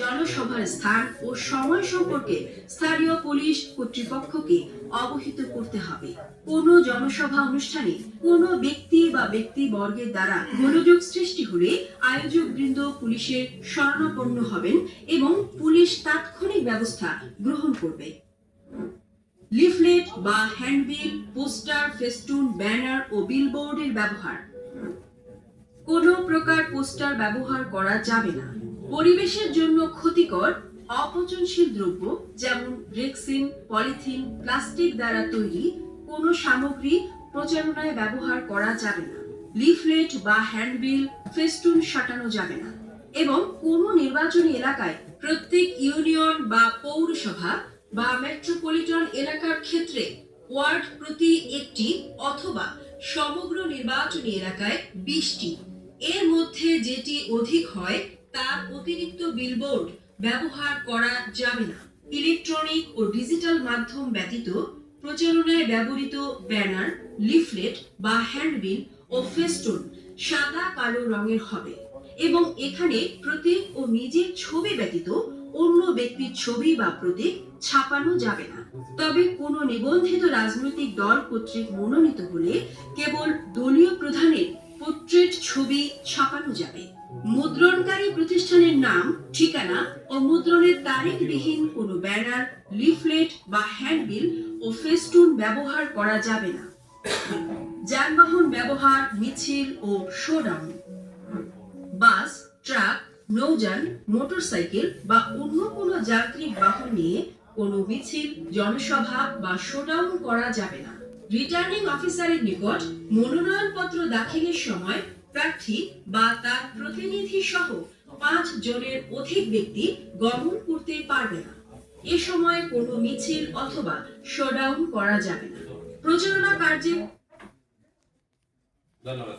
জনসভার স্থান ও সময় সম্পর্কে স্থানীয় পুলিশ কর্তৃপক্ষকে অবহিত করতে হবে। কোনো জনসভা অনুষ্ঠানে কোনো ব্যক্তি বা ব্যক্তিবর্গের দ্বারা গোলযোগ সৃষ্টি হলে আয়োজকবৃন্দ পুলিশের শরণাপন্ন হবেন এবং পুলিশ তাৎক্ষণিক ব্যবস্থা গ্রহণ করবে। লিফলেট বা হ্যান্ডবিল, পোস্টার, ফেস্টুন, ব্যানার ও বিলবোর্ডের ব্যবহার। কোনো প্রকার পোস্টার ব্যবহার করা যাবে না। পরিবেশের জন্য ক্ষতিকর অপচনশীল দ্রব্য যেমন রেক্সিন, পলিথিন, প্লাস্টিক দ্বারা তৈরি কোনো সামগ্রী প্রচারণায় ব্যবহার করা যাবে না। লিফলেট বা হ্যান্ডবিল, ফেস্টুন সাঁটানো যাবে না। এবং কোনো নির্বাচনী এলাকায় প্রত্যেক ইউনিয়ন বা পৌরসভা বা মেট্রোপলিটন এলাকার ক্ষেত্রে ওয়ার্ড প্রতি একটি অথবা সমগ্র নির্বাচনী এলাকায় 20টি, এর মধ্যে যেটি অধিক হয় তার অতিরিক্ত বিলবোর্ড ব্যবহার করা যাবে না। ইলেকট্রনিক ও ডিজিটাল মাধ্যম ব্যতীত প্রচারণায় ব্যবহৃত ব্যানার, লিফলেট বা হ্যান্ডবিল ও ফেস্টুন সাদা কালো রঙের হবে এবং এখানে প্রতীক ও নিজের ছবি ব্যতীত অন্য ব্যক্তির ছবি বা প্রতীক ছাপানো যাবে না। তবে কোনো নিবন্ধিত রাজনৈতিক দল কর্তৃক মনোনীত হলে কেবল দলীয় প্রধানের পোর্ট্রেট ছবি ছাপানো যাবে। মুদ্রণকারী প্রতিষ্ঠানের নাম, ঠিকানা ও মুদ্রণের তারিখবিহীন কোনো ব্যানার, লিফলেট বা হ্যান্ডবিল ও ফেস্টুন ব্যবহার করা যাবে না। যানবাহন ব্যবহার, মিছিল ও শোডাউন। বাস, ট্রাক, নৌযান, মোটরসাইকেল বা অন্য কোনো যান্ত্রিক বাহন নিয়ে কোনো মিছিল, জনসভা বা শোডাউন করা যাবে না। রিটার্নিং অফিসারের নিকট মনোনয়নপত্র দাখিলের সময় প্রার্থী বা তার প্রতিনিধি সহ 5 জনের অধিক ব্যক্তি গমন করতে পারবে না। এ সময় কোনো মিছিল অথবা শোডাউন করা যাবে না। প্রচারণা কার্যে ধন্যবাদ।